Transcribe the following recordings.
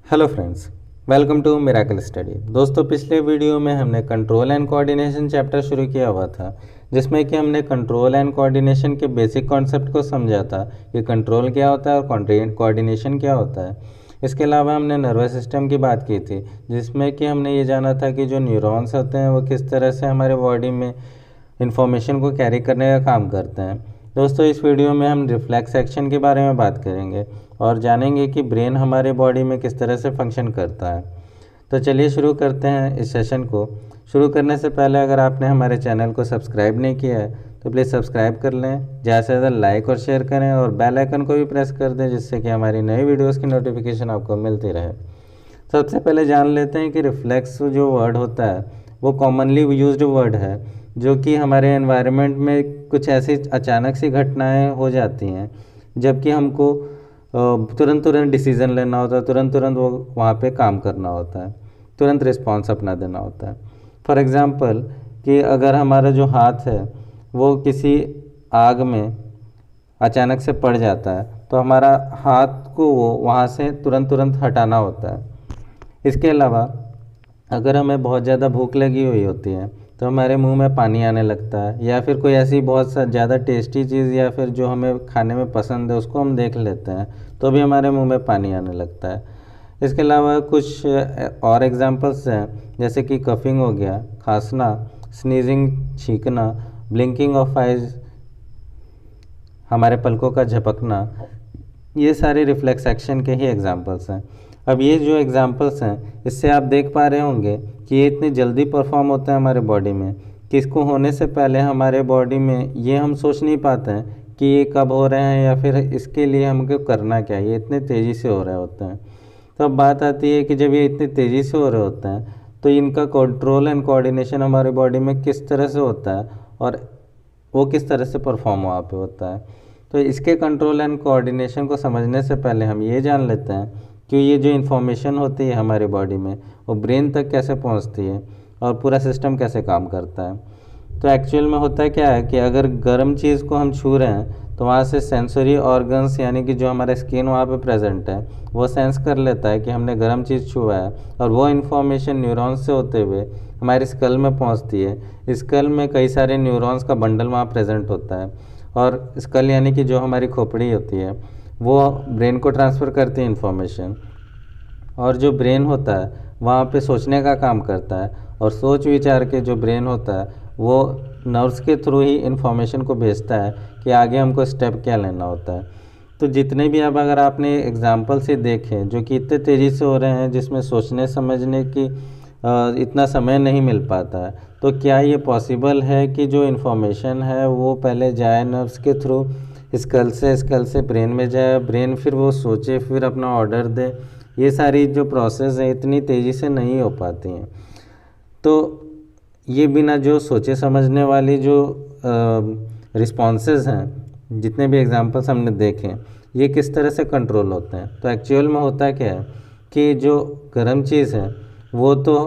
Hello friends, welcome to Miracle Study. दोस्तों, पिछले video में हमने कंट्रोल एंड कोऑर्डिनेशन चैप्टर शुरू किया हुआ था, जिसमें कि हमने कंट्रोल एंड कोऑर्डिनेशन के बेसिक कॉन्सेप्ट को समझा था कि कंट्रोल क्या होता है और कोऑर्डिनेशन क्या होता है। इसके अलावा हमने नर्वस सिस्टम की बात की थी, जिसमें कि हमने ये जाना था कि जो न्यूरॉन्स होते हैं वो किस तरह से हमारे बॉडी में इंफॉर्मेशन को कैरी करने का काम करते हैं। दोस्तों, इस वीडियो में हम रिफ्लेक्स एक्शन के बारे में बात करेंगे और जानेंगे कि ब्रेन हमारे बॉडी में किस तरह से फंक्शन करता है। तो चलिए शुरू करते हैं इस सेशन को। शुरू करने से पहले अगर आपने हमारे चैनल को सब्सक्राइब नहीं किया है तो प्लीज़ सब्सक्राइब कर लें, ज़्यादा से ज़्यादा लाइक और शेयर करें और बेल आइकन को भी प्रेस कर दें, जिससे कि हमारी नई वीडियोज़ की नोटिफिकेशन आपको मिलती रहे। सबसे पहले जान लेते हैं कि रिफ्लेक्स जो वर्ड होता है वो कॉमनली यूज्ड वर्ड है, जो कि हमारे एनवायरनमेंट में कुछ ऐसी अचानक सी घटनाएं हो जाती हैं जबकि हमको तुरंत डिसीज़न लेना होता है, तुरंत वो वहाँ पे काम करना होता है, तुरंत रिस्पॉन्स अपना देना होता है। फॉर एग्ज़ाम्पल कि अगर हमारा जो हाथ है वो किसी आग में अचानक से पड़ जाता है तो हमारा हाथ को वो वहाँ से तुरंत हटाना होता है। इसके अलावा अगर हमें बहुत ज़्यादा भूख लगी हुई होती है तो हमारे मुंह में पानी आने लगता है, या फिर कोई ऐसी बहुत ज़्यादा टेस्टी चीज़ या फिर जो हमें खाने में पसंद है उसको हम देख लेते हैं तो भी हमारे मुंह में पानी आने लगता है। इसके अलावा कुछ और एग्जांपल्स हैं, जैसे कि कफिंग हो गया, खांसना, स्नीजिंग, छींकना, ब्लिंकिंग ऑफ आइज, हमारे पलकों का झपकना। ये सारे रिफ्लेक्स एक्शन के ही एग्जांपल्स हैं। अब ये जो एग्जांपल्स हैं इससे आप देख पा रहे होंगे कि ये इतनी जल्दी परफॉर्म होता है हमारे बॉडी में कि इसको होने से पहले हमारे बॉडी में ये हम सोच नहीं पाते हैं कि ये कब हो रहे हैं या फिर इसके लिए हमको करना क्या है। ये इतने तेज़ी से हो रहे होते हैं। तो अब बात आती है कि जब ये इतनी तेज़ी से हो रहे होते हैं तो इनका कंट्रोल एंड कोऑर्डिनेशन हमारे बॉडी में किस तरह से होता है और वो किस तरह से परफॉर्म वहाँ पे होता है। तो इसके कंट्रोल एंड कोऑर्डिनेशन को समझने से पहले हम ये जान लेते हैं कि ये जो इन्फॉर्मेशन होती है हमारे बॉडी में वो ब्रेन तक कैसे पहुंचती है और पूरा सिस्टम कैसे काम करता है। तो एक्चुअल में होता क्या है कि अगर गर्म चीज़ को हम छू रहे हैं तो वहाँ से सेंसरी ऑर्गन्स, यानी कि जो हमारा स्किन वहाँ पे प्रेजेंट है, वो सेंस कर लेता है कि हमने गर्म चीज़ छुआ है और वो इन्फॉर्मेशन न्यूरॉन्स से होते हुए हमारे स्कल में पहुँचती है। स्कल में कई सारे न्यूरॉन्स का बंडल वहाँ प्रेजेंट होता है और स्कल यानी कि जो हमारी खोपड़ी होती है वो ब्रेन को ट्रांसफ़र करती है इन्फॉर्मेशन, और जो ब्रेन होता है वहाँ पे सोचने का काम करता है और सोच विचार के जो ब्रेन होता है वो नर्व्स के थ्रू ही इन्फॉर्मेशन को भेजता है कि आगे हमको स्टेप क्या लेना होता है। तो जितने भी अब अगर आपने एग्जाम्पल से देखें जो कि इतने तेज़ी से हो रहे हैं, जिसमें सोचने समझने की इतना समय नहीं मिल पाता है, तो क्या ये पॉसिबल है कि जो इन्फॉर्मेशन है वो पहले जाए नर्व्स के थ्रू स्कल से ब्रेन में जाए, ब्रेन फिर वो सोचे, फिर अपना ऑर्डर दे। ये सारी जो प्रोसेस है इतनी तेज़ी से नहीं हो पाती हैं। तो ये बिना जो सोचे समझने वाली जो रिस्पॉन्सेज हैं, जितने भी एग्जांपल्स हमने देखे, ये किस तरह से कंट्रोल होते हैं। तो एक्चुअल में होता क्या है कि जो गर्म चीज़ है वो तो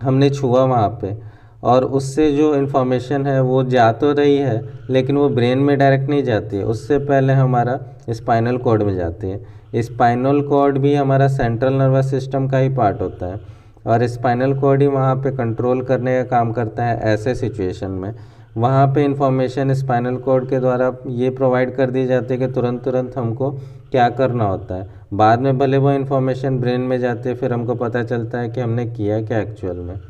हमने छुआ वहाँ पे, और उससे जो इन्फॉर्मेशन है वो जा तो रही है लेकिन वो ब्रेन में डायरेक्ट नहीं जाती है, उससे पहले हमारा स्पाइनल कॉर्ड में जाती है। स्पाइनल कॉर्ड भी हमारा सेंट्रल नर्वस सिस्टम का ही पार्ट होता है और स्पाइनल कॉर्ड ही वहाँ पे कंट्रोल करने का काम करता है। ऐसे सिचुएशन में वहाँ पे इंफॉर्मेशन स्पाइनल कॉर्ड के द्वारा ये प्रोवाइड कर दी जाती है कि तुरंत हमको क्या करना होता है। बाद में भले वो इन्फॉर्मेशन ब्रेन में जाती है, फिर हमको पता चलता है कि हमने किया क्या एक्चुअल में।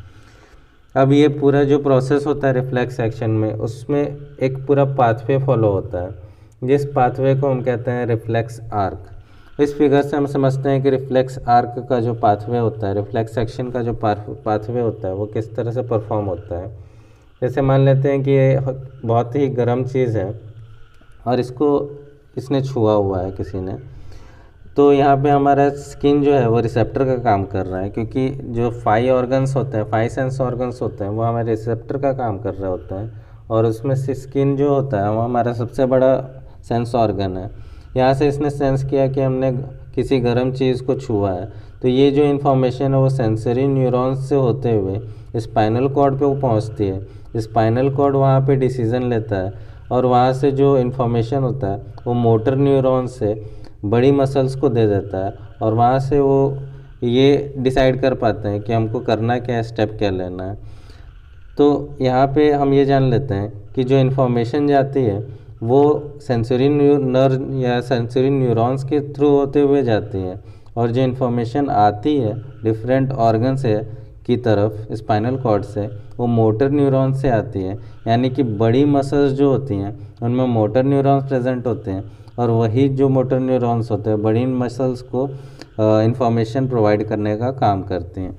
अब ये पूरा जो प्रोसेस होता है रिफ्लेक्स एक्शन में, उसमें एक पूरा पाथवे फॉलो होता है, जिस पाथवे को हम कहते हैं रिफ्लेक्स आर्क। इस फिगर से हम समझते हैं कि रिफ्लेक्स आर्क का जो पाथवे होता है, रिफ्लेक्स एक्शन का जो पाथवे होता है वो किस तरह से परफॉर्म होता है। जैसे मान लेते हैं कि ये बहुत ही गर्म चीज़ है और इसने छुआ हुआ है किसी ने, तो यहाँ पे हमारा स्किन जो है वो रिसेप्टर का काम कर रहा है, क्योंकि जो 5 ऑर्गन्स होते हैं, 5 सेंस ऑर्गन्स होते हैं, वो हमारे रिसेप्टर का काम कर रहे होते हैं। और उसमें से स्किन जो होता है वो हमारा सबसे बड़ा सेंस ऑर्गन है। यहाँ से इसने सेंस किया कि हमने किसी गर्म चीज़ को छुआ है, तो ये जो इन्फॉर्मेशन है वो सेंसरी न्यूरॉन्स से होते हुए स्पाइनल कॉर्ड पे वो पहुँचती है। स्पाइनल कॉर्ड वहाँ पे डिसीज़न लेता है और वहाँ से जो इन्फॉर्मेशन होता है वो मोटर न्यूरॉन्स से बड़ी मसल्स को दे देता है और वहाँ से वो ये डिसाइड कर पाते हैं कि हमको करना क्या है, स्टेप क्या लेना है। तो यहाँ पे हम ये जान लेते हैं कि जो इन्फॉर्मेशन जाती है वो सेंसरी नर्व या सेंसरी न्यूरॉन्स के थ्रू होते हुए जाती है, और जो इन्फॉर्मेशन आती है डिफरेंट ऑर्गन से की तरफ स्पाइनल कॉर्ड से, वो मोटर न्यूरॉन से आती है। यानी कि बड़ी मसल्स जो होती हैं उनमें मोटर न्यूरॉन्स प्रेजेंट होते हैं, और वही जो मोटर न्यूरॉन्स होते हैं बड़ी मसल्स को इंफॉर्मेशन प्रोवाइड करने का काम करते हैं।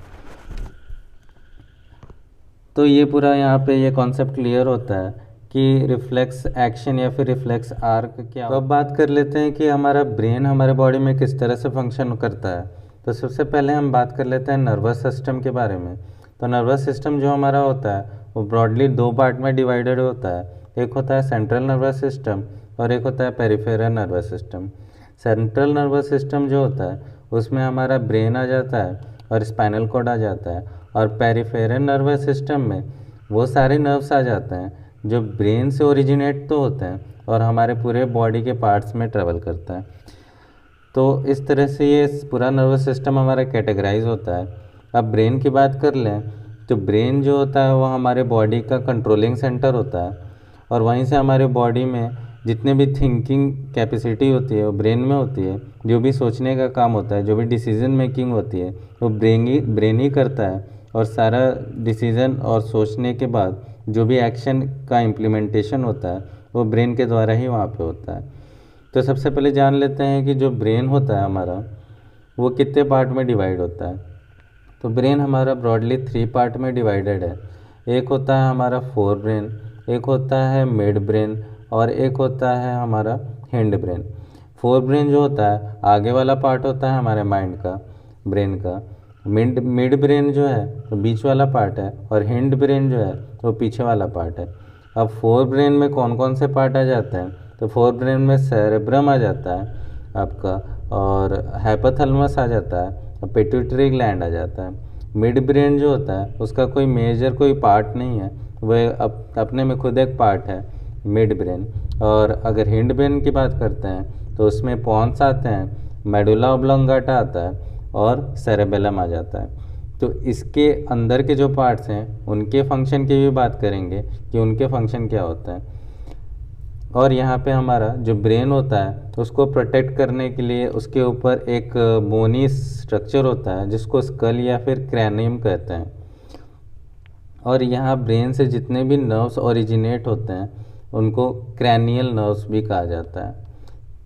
तो ये पूरा यहाँ पे ये कॉन्सेप्ट क्लियर होता है कि रिफ्लेक्स एक्शन या फिर रिफ्लेक्स आर्क क्या। तो अब बात कर लेते हैं कि हमारा ब्रेन हमारे बॉडी में किस तरह से फंक्शन करता है। तो सबसे पहले हम बात कर लेते हैं नर्वस सिस्टम के बारे में। तो नर्वस सिस्टम जो हमारा होता है वो ब्रॉडली 2 पार्ट में डिवाइडेड होता है। एक होता है सेंट्रल नर्वस सिस्टम और एक होता है peripheral nervous system. Central nervous system जो होता है उसमें हमारा ब्रेन आ जाता है और स्पाइनल कॉर्ड आ जाता है, और पेरिफेरल नर्वस सिस्टम में वो सारे नर्व्स आ जाते हैं जो ब्रेन से ओरिजिनेट तो होते हैं और हमारे पूरे बॉडी के पार्ट्स में ट्रेवल करता है। तो इस तरह से ये पूरा नर्वस सिस्टम हमारा कैटेगराइज होता है। अब ब्रेन की बात कर लें तो ब्रेन जो होता है वो हमारे बॉडी का कंट्रोलिंग सेंटर होता है, और वहीं से हमारे बॉडी में जितने भी थिंकिंग कैपेसिटी होती है वो ब्रेन में होती है। जो भी सोचने का काम होता है, जो भी डिसीजन मेकिंग होती है वो ब्रेन ही करता है, और सारा डिसीज़न और सोचने के बाद जो भी एक्शन का इम्प्लीमेंटेशन होता है वो ब्रेन के द्वारा ही वहाँ पे होता है। तो सबसे पहले जान लेते हैं कि जो ब्रेन होता है हमारा वो कितने पार्ट में डिवाइड होता है। तो ब्रेन हमारा ब्रॉडली 3 पार्ट में डिवाइडेड है। एक होता है हमारा फोर ब्रेन, एक होता है मिड ब्रेन, और एक होता है हमारा हिंड ब्रेन। फोर ब्रेन जो होता है आगे वाला पार्ट होता है हमारे माइंड का, ब्रेन का। मिड ब्रेन जो है तो बीच वाला पार्ट है, और हिंड ब्रेन जो है वो पीछे वाला पार्ट है। अब फोर ब्रेन में कौन कौन से पार्ट आ जाते हैं, तो फोर ब्रेन में सेरेब्रम आ जाता है आपका, और हाइपोथैलेमस आ जाता है, और पिट्यूटरी ग्लैंड आ जाता है। मिड ब्रेन जो होता है उसका कोई मेजर कोई पार्ट नहीं है, वह अपने में खुद एक पार्ट है मिड ब्रेन। और अगर हिंड ब्रेन की बात करते हैं तो उसमें पॉन्स आते हैं, मेडुला ऑब्लोंगाटा आता है, और सेरेबेलम आ जाता है। तो इसके अंदर के जो पार्ट्स हैं उनके फंक्शन की भी बात करेंगे कि उनके फंक्शन क्या होते हैं। और यहाँ पे हमारा जो ब्रेन होता है उसको प्रोटेक्ट करने के लिए उसके ऊपर एक बोनी स्ट्रक्चर होता है जिसको स्कल या फिर क्रैनियम कहते हैं। और यहाँ ब्रेन से जितने भी नर्व्स ओरिजिनेट होते हैं उनको क्रैनियल नर्व्स भी कहा जाता है।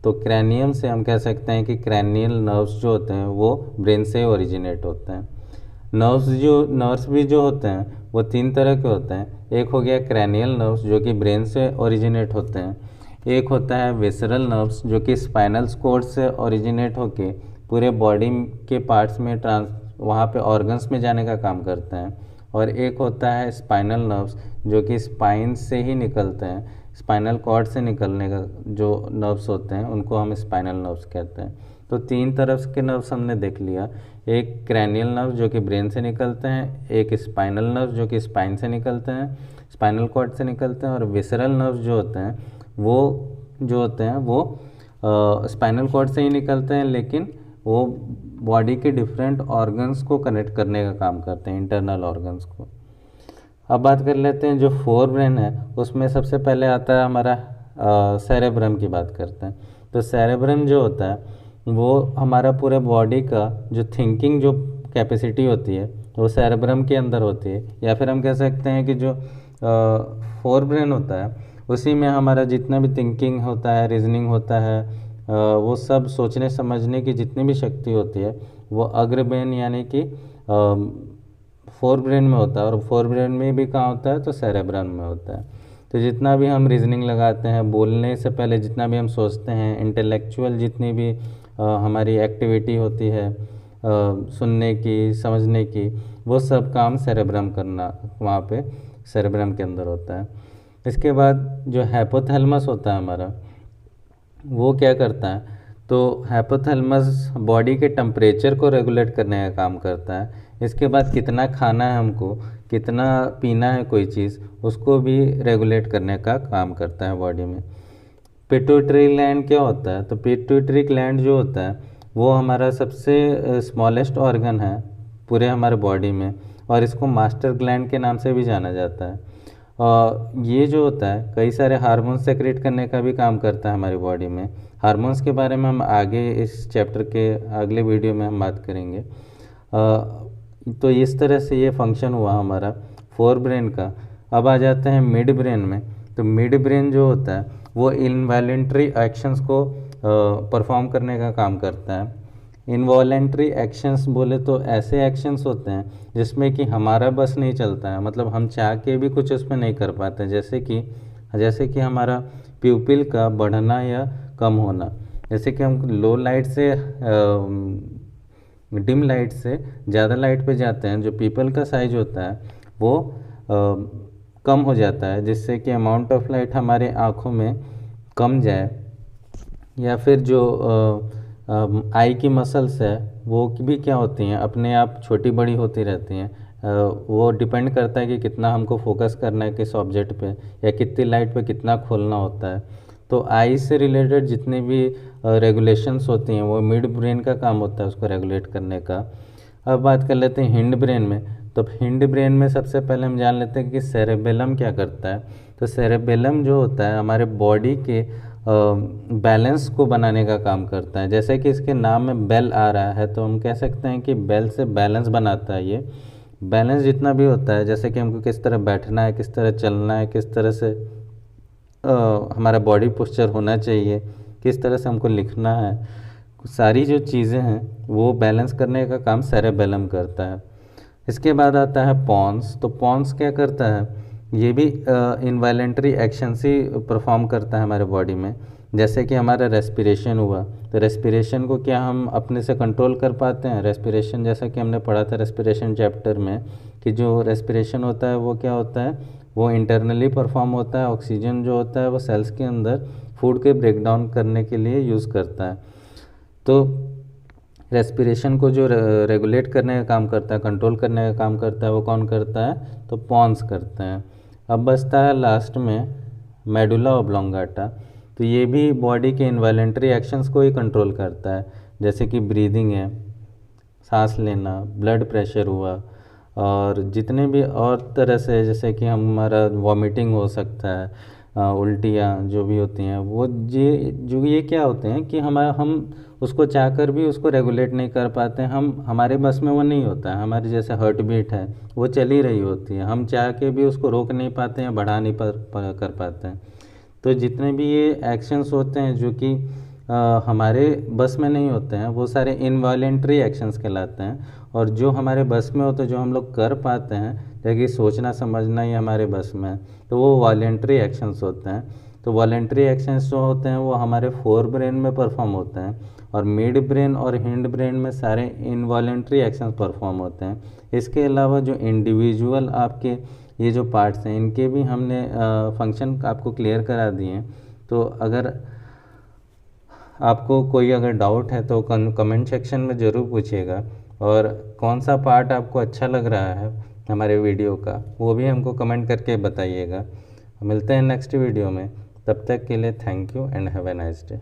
तो क्रैनियम से हम कह सकते हैं कि क्रैनियल नर्व्स जो होते हैं वो ब्रेन से ओरिजिनेट होते हैं। नर्व्स भी जो होते हैं वो 3 तरह के होते हैं। एक हो गया क्रैनियल नर्व्स जो कि ब्रेन से ओरिजिनेट होते हैं, एक होता है विसरल नर्व्स जो कि स्पाइनल कॉर्ड से ओरिजिनेट होके पूरे बॉडी के पार्ट्स में वहाँ पे ऑर्गन्स में जाने का काम करते हैं, और एक होता है स्पाइनल नर्व्स जो कि स्पाइन से ही निकलते हैं। स्पाइनल कॉर्ड से निकलने का जो नर्व्स होते हैं उनको हम स्पाइनल नर्व्स कहते हैं। तो 3 तरफ के नर्व्स हमने देख लिया, एक क्रैनियल नर्व जो कि ब्रेन से निकलते हैं, एक स्पाइनल नर्व जो कि स्पाइन से निकलते हैं, स्पाइनल कॉर्ड से निकलते हैं, और विसरल नर्व जो होते हैं वो स्पाइनल कॉर्ड से ही निकलते हैं, लेकिन वो बॉडी के डिफरेंट ऑर्गन्स को कनेक्ट करने का काम करते हैं, इंटरनल ऑर्गन्स को। अब बात कर लेते हैं जो फोर ब्रेन है उसमें सबसे पहले आता है हमारा सेरेब्रम की बात करते हैं। तो सेरेब्रम जो होता है वो हमारा पूरे बॉडी का जो थिंकिंग जो कैपेसिटी होती है वो सेरेब्रम के अंदर होती है, या फिर हम कह सकते हैं कि जो फोर ब्रेन होता है उसी में हमारा जितना भी थिंकिंग होता है, रीजनिंग होता है, वो सब सोचने समझने की जितनी भी शक्ति होती है वो अग्र ब्रेन यानी कि फोर ब्रेन में होता है, और फोर ब्रेन में भी कहाँ होता है तो सेरेब्रम में होता है। तो जितना भी हम रीजनिंग लगाते हैं, बोलने से पहले जितना भी हम सोचते हैं, इंटेलेक्चुअल जितनी भी हमारी एक्टिविटी होती है सुनने की, समझने की, वो सब काम सेरेब्रम करना वहाँ पे सेरेब्रम के अंदर होता है। इसके बाद जो हाइपोथैलेमस होता है हमारा वो क्या करता है, तो हाइपोथैलेमस बॉडी के टेम्परेचर को रेगुलेट करने का काम करता है। इसके बाद कितना खाना है हमको, कितना पीना है कोई चीज़, उसको भी रेगुलेट करने का काम करता है बॉडी में। पिट्यूटरी ग्लैंड क्या होता है, तो पिट्यूटरी ग्लैंड जो होता है वो हमारा सबसे स्मॉलेस्ट ऑर्गन है पूरे हमारे बॉडी में, और इसको मास्टर ग्लैंड के नाम से भी जाना जाता है। और ये जो होता है कई सारे हार्मोन्स सेक्रेट करने का भी काम करता है हमारी बॉडी में। हार्मोन्स के बारे में हम आगे इस चैप्टर के अगले वीडियो में हम बात करेंगे। तो इस तरह से ये फंक्शन हुआ हमारा फोर ब्रेन का। अब आ जाते हैं मिड ब्रेन में। तो मिड ब्रेन जो होता है वो इनवॉलेंट्री एक्शंस को परफॉर्म करने का काम करता है। इनवॉलेंट्री एक्शंस बोले तो ऐसे एक्शंस होते हैं जिसमें कि हमारा बस नहीं चलता है, मतलब हम चाह के भी कुछ उसमें नहीं कर पाते, जैसे कि हमारा प्यूपिल का बढ़ना या कम होना। जैसे कि हम लो लाइट से डिम लाइट से ज़्यादा लाइट पे जाते हैं, जो पीपल का साइज होता है वो कम हो जाता है, जिससे कि अमाउंट ऑफ लाइट हमारे आँखों में कम जाए। या फिर जो आई की मसल्स है वो भी क्या होती हैं, अपने आप छोटी बड़ी होती रहती हैं। वो डिपेंड करता है कि कितना हमको फोकस करना है किस ऑब्जेक्ट पे, या कितनी लाइट पे कितना खोलना होता है। तो आई से रिलेटेड जितनी भी रेगुलेशंस होती हैं वो मिड ब्रेन का काम होता है उसको रेगुलेट करने का। अब बात कर लेते हैं हिंड ब्रेन में। तो हिंड ब्रेन में सबसे पहले हम जान लेते हैं कि सेरेबेलम क्या करता है। तो सेरेबेलम जो होता है हमारे बॉडी के बैलेंस को बनाने का काम करता है। जैसे कि इसके नाम में बेल आ रहा है तो हम कह सकते हैं कि बेल से बैलेंस बनाता है। ये बैलेंस जितना भी होता है, जैसे कि हमको किस तरह बैठना है, किस तरह चलना है, किस तरह से हमारा बॉडी पोस्चर होना चाहिए, किस तरह से हमको लिखना है, सारी जो चीज़ें हैं वो बैलेंस करने का काम सेरेबेलम करता है। इसके बाद आता है पॉन्स। तो पॉन्स क्या करता है, ये भी इनवॉलेंट्री एक्शंस ही परफॉर्म करता है हमारे बॉडी में। जैसे कि हमारा रेस्पिरेशन हुआ, तो रेस्पिरेशन को क्या हम अपने से कंट्रोल कर पाते हैं? रेस्पिरेशन जैसा कि हमने पढ़ा था रेस्पिरेशन चैप्टर में कि जो रेस्पिरेशन होता है वो क्या होता है, वो इंटरनली परफॉर्म होता है। ऑक्सीजन जो होता है वो सेल्स के अंदर फूड के ब्रेक डाउन करने के लिए यूज़ करता है। तो रेस्पिरेशन को जो रेगुलेट करने का काम करता है, कंट्रोल करने का काम करता है, वो कौन करता है? तो पॉन्स करते हैं। अब बचता है लास्ट में मेडुला ऑब्लोंगाटा। तो ये भी बॉडी के इनवॉलेंट्री एक्शंस को ही कंट्रोल करता है, जैसे कि ब्रीदिंग है, सांस लेना, ब्लड प्रेशर हुआ, और जितने भी और तरह से, जैसे कि हमारा वॉमिटिंग हो सकता है, उल्टियाँ जो भी होती हैं, वो ये क्या होते हैं कि हम उसको चाहकर भी उसको रेगुलेट नहीं कर पाते हैं। हमारे बस में वो नहीं होता है। हमारी जैसे हार्ट बीट है वो चली रही होती है, हम चाह के भी उसको रोक नहीं पाते हैं, बढ़ा नहीं कर पाते हैं। तो जितने भी ये एक्शंस होते हैं जो कि हमारे बस में नहीं होते हैं, वो सारे इनवॉलेंट्री एक्शंस कहलाते हैं। और जो हमारे बस में होते हैं, जो हम लोग कर पाते हैं, जैसे कि सोचना समझना ही हमारे बस में है, तो वो वॉलेंट्री एक्शंस होते हैं। तो वॉलेंट्री एक्शंस जो होते हैं वो हमारे फोर ब्रेन में परफॉर्म होते हैं, और मिड ब्रेन और हिंड ब्रेन में सारे इनवॉलेंट्री एक्शंस परफॉर्म होते हैं। इसके अलावा जो इंडिविजुअल आपके ये जो पार्ट्स हैं इनके भी हमने फंक्शन आपको क्लियर करा दिए हैं। तो अगर आपको कोई अगर डाउट है तो कमेंट सेक्शन में ज़रूर पूछिएगा, और कौन सा पार्ट आपको अच्छा लग रहा है हमारे वीडियो का वो भी हमको कमेंट करके बताइएगा। मिलते हैं नेक्स्ट वीडियो में, तब तक के लिए thank you and have a nice day.